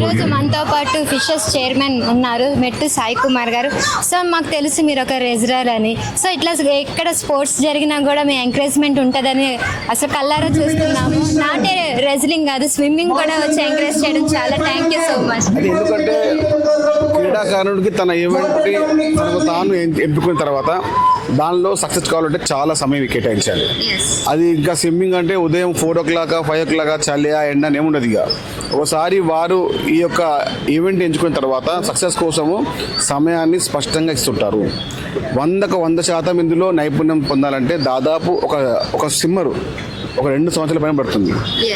ఈరోజు మనతో పాటు ఫిషెస్ చైర్మన్ ఉన్నారు మెట్టు సాయి కుమార్ గారు. సో మాకు తెలుసు మీరు ఒక రెజ్లర్ అని. సో ఇట్లా ఎక్కడ స్పోర్ట్స్ జరిగినా కూడా మీ ఎంకరేజ్మెంట్ ఉంటుందని అసలు కల్లారా చూస్తున్నాము. నాటే రెజ్లింగ్ కాదు, స్విమ్మింగ్ కూడా వచ్చి ఎంకరేజ్ చేయడం చాలా థ్యాంక్ యూ సో మచ్. ఎందుకంటే క్రీడాకారుడికి తన ఈవెంట్ని తనకు తాను ఎంచుకున్న తర్వాత దానిలో సక్సెస్ కావాలంటే చాలా సమయం కేటాయించాలి. అది ఇంకా స్విమ్మింగ్ అంటే ఉదయం 4 o'clock 5 o'clock చలి ఎండ ఏముండదు. ఇక ఒకసారి వారు ఈ యొక్క ఈవెంట్ ఎంచుకున్న తర్వాత సక్సెస్ కోసము సమయాన్ని స్పష్టంగా ఇస్తుంటారు. 100% ఇందులో నైపుణ్యం పొందాలంటే దాదాపు ఒక స్విమ్మరు ఒక 2 సంవత్సరాల పైన పడుతుంది.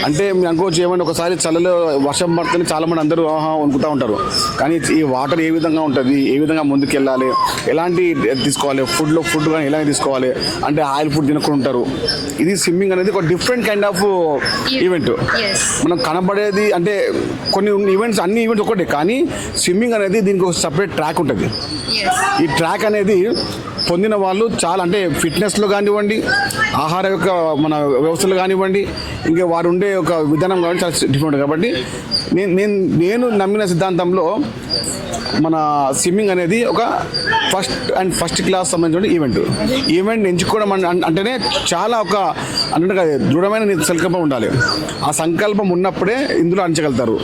అంటే మీరు అనుకోవచ్చు ఏమంటే ఒకసారి చలిలో వర్షం పడుతుంది చాలా మంది అందరూ వణుకుతూ ఉంటారు. కానీ ఈ వాటర్ ఏ విధంగా ఉంటుంది, ఏ విధంగా ముందుకు వెళ్ళాలి, ఎలాంటి తీసుకోవాలి, ఫుడ్ కానీ ఎలాంటి తీసుకోవాలి అంటే ఆయిల్ ఫుడ్ తినకుండా ఉంటారు. ఇది స్విమ్మింగ్ అనేది ఒక డిఫరెంట్ కైండ్ ఆఫ్ ఈవెంట్. మనం కనబడేది అంటే కొన్ని ఈవెంట్స్ అన్ని ఈవెంట్స్ ఒకటే, కానీ స్విమ్మింగ్ అనేది దీనికి ఒక సపరేట్ ట్రాక్ ఉంటుంది. ఈ ట్రాక్ అనేది పొందిన వాళ్ళు చాలా అంటే ఫిట్నెస్లో కానివ్వండి, ఆహార యొక్క మన వ్యవస్థలు కానివ్వండి, ఇంకా వారు ఉండే ఒక విధానం కానివ్వండి చాలా డిఫరెంట్. కాబట్టి నేను నమ్మిన సిద్ధాంతంలో మన స్విమ్మింగ్ అనేది ఒక ఫస్ట్ క్లాస్ సంబంధించిన ఈవెంట్ ఎంచుకోవడం అంటేనే చాలా ఒక అంటే దృఢమైన సంకల్పం ఉండాలి. ఆ సంకల్పం ఉన్నప్పుడే ఇందులో అంచగలుగుతారు.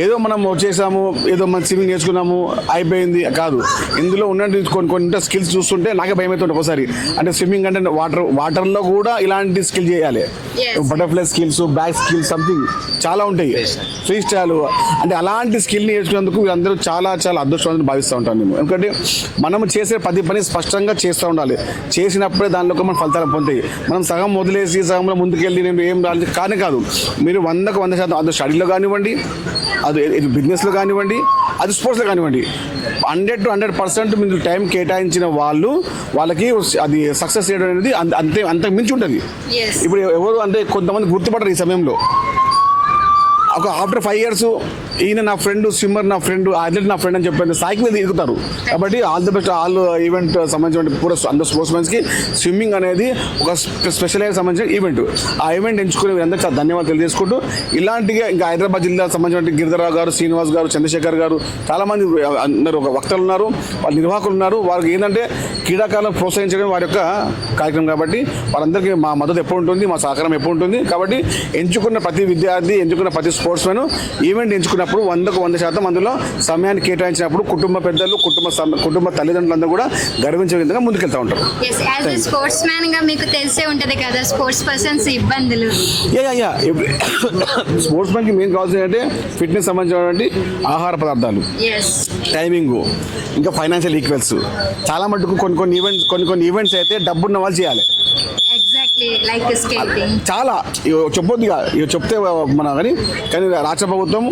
ఏదో మనం వచ్చేసాము, ఏదో మనం స్విమ్మింగ్ నేర్చుకున్నాము అయిపోయింది కాదు. ఇందులో ఉన్నట్టు కొన్ని స్కిల్స్ చూస్తుంటే నాకే భయం అవుతుంది ఒకసారి. అంటే స్విమ్మింగ్ అంటే వాటర్లో కూడా ఇలాంటి స్కిల్ చేయాలి. Butterfly skills, back skills, something చాలా ఉంటాయి. ఫ్రీ స్టైల్ అంటే అలాంటి స్కిల్ని నేర్చుకున్నందుకు వీళ్ళందరూ చాలా చాలా అదృష్టంగా భావిస్తూ ఉంటాను నేను. ఎందుకంటే మనం చేసే ప్రతి పని స్పష్టంగా చేస్తూ ఉండాలి. చేసినప్పుడే దానిలో మనం ఫలితాలు పొందుతాయి. మనం సగం వదిలేసి సగంలో ముందుకెళ్ళి నేను ఏం రాలేదు కానీ కాదు. మీరు 100% అది స్టడీలో కానివ్వండి, అది బిజినెస్లో కానివ్వండి, అది స్పోర్ట్స్లో కానివ్వండి, 100 to 100% మీరు టైం కేటాయించిన వాళ్ళకి అది సక్సెస్ చేయడం అనేది అంత మించి ఉంటుంది. ఇప్పుడు ఎవరు అంటే కొంతమంది గుర్తుపడరు ఈ సమయంలో. ఒక ఆఫ్టర్ 5 years ఈయన నా ఫ్రెండ్, స్విమ్మర్ నా ఫ్రెండ్, అథ్లెట్ నా ఫ్రెండ్ అని చెప్పి స్థాయికి మీద ఎదుగుతారు. కాబట్టి all the best all event సంబంధించిన పూర అందరు స్పోర్ట్స్ మెన్స్కి స్విమ్మింగ్ అనేది ఒక స్పెషలైజ్ సంబంధించిన ఈవెంట్. ఆ ఈవెంట్ ఎంచుకునే అందరికీ చాలా ధన్యవాదాలు తెలియజేసుకుంటూ, ఇలాంటిగా ఇంకా హైదరాబాద్ జిల్లా సంబంధించిన గిరిధరరావు గారు, శ్రీనివాస్ గారు, చంద్రశేఖర్ గారు, చాలామంది అందరూ ఒక వక్తలు ఉన్నారు, వాళ్ళ నిర్వాహకులు ఉన్నారు. వారికి ఏంటంటే క్రీడాకారులను ప్రోత్సహించడం వారి యొక్క కార్యక్రమం. కాబట్టి వారందరికీ మా మద్దతు ఎప్పుడు ఉంటుంది, మా సహకారం ఎప్పుడు ఉంటుంది. కాబట్టి ఎంచుకున్న ప్రతి విద్యార్థి, ఎంచుకున్న ప్రతి స్పోర్ట్స్ మెన్ ఈవెంట్ ఎంచుకున్నప్పుడు 100% అందులో సమయాన్ని కేటాయించినప్పుడు కుటుంబ పెద్దలు, కుటుంబ తల్లిదండ్రులందరూ కూడా గర్వించే విధంగా ముందుకెళ్తూ ఉంటారు. స్పోర్ట్స్ మ్యాన్ గా మీకు తెలిసే ఉంటది కదా స్పోర్ట్స్ పర్సన్స్ ఇబ్బందులు. స్పోర్ట్స్ మ్యాన్ కి మెయిన్ కావాల్సింది అంటే ఫిట్నెస్ సంబంధించినటువంటి ఆహార పదార్థాలు, టైమింగ్, ఇంకా ఫైనాన్షియల్ ఈక్వల్స్. చాలా మటుకు కొన్ని ఈవెంట్స్ అయితే డబ్బున్న వాళ్ళు చేయాలి. చాలా చెప్పొద్దు ఇక చెప్తే మన కానీ రాష్ట్ర ప్రభుత్వం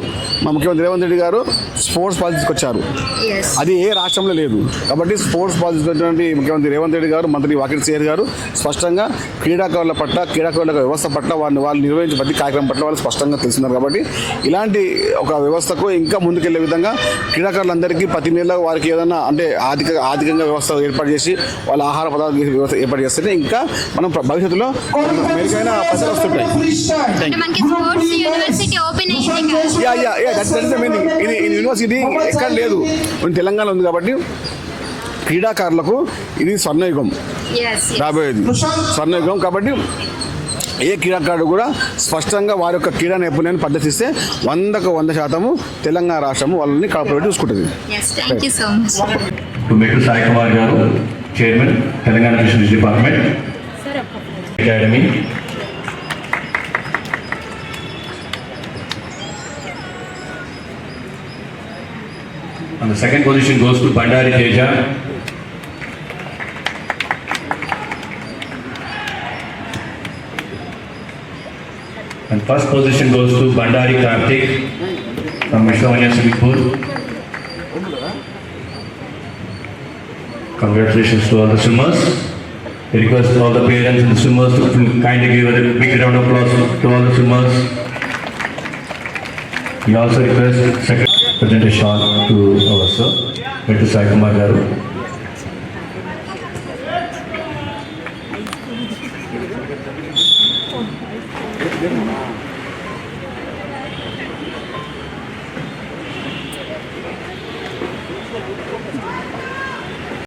మా ముఖ్యమంత్రి రేవంత్ రెడ్డి గారు స్పోర్ట్స్ పాలసీకి వచ్చారు. అది ఏ రాష్ట్రంలో లేదు. కాబట్టి స్పోర్ట్స్ పాలసీకి వచ్చినటువంటి ముఖ్యమంత్రి రేవంత్ రెడ్డి గారు, మంత్రి వాకిటి శ్రీహరి గారు స్పష్టంగా క్రీడాకారుల పట్ల, క్రీడాకారుల వ్యవస్థ పట్ల, వాళ్ళు నిర్వహించే ప్రతి కార్యక్రమం పట్ల వాళ్ళు స్పష్టంగా తెలుస్తున్నారు. కాబట్టి ఇలాంటి ఒక వ్యవస్థకు ఇంకా ముందుకెళ్లే విధంగా క్రీడాకారులందరికీ ప్రతి నెల వారికి ఏదైనా అంటే ఆర్థికంగా వ్యవస్థ ఏర్పాటు చేసి వాళ్ళ ఆహార పదార్థాల వ్యవస్థ ఏర్పాటు చేస్తే ఇంకా మనం భవిష్యత్తులో మెరుగైన పద్ధతులు వస్తుంటాయి. ఇది యూనివర్సిటీ ఎక్కడ లేదు, తెలంగాణ ఉంది. కాబట్టి క్రీడాకారులకు ఇది స్వర్ణయుగం, రాబోయేది స్వర్ణయుగం. కాబట్టి ఏ క్రీడాకారుడు కూడా స్పష్టంగా వారి యొక్క క్రీడా నైపుణ్యాన్ని ప్రదర్శిస్తే 100% తెలంగాణ రాష్ట్రము వాళ్ళని కాపాడి చూసుకుంటుంది. మెట్టు సాయి కుమార్ గారు, chairman, Telangana fisheries department academy. And the second position goes to Bandari Teja. And first position goes to Bandari Karthik from Vishwamanya Swimming Pool. Congratulations to all the swimmers. I request all the parents and the swimmers to kindly give a big round of applause to all the swimmers. We also request present a shot to our sir, Mettu Sai Kumar garu.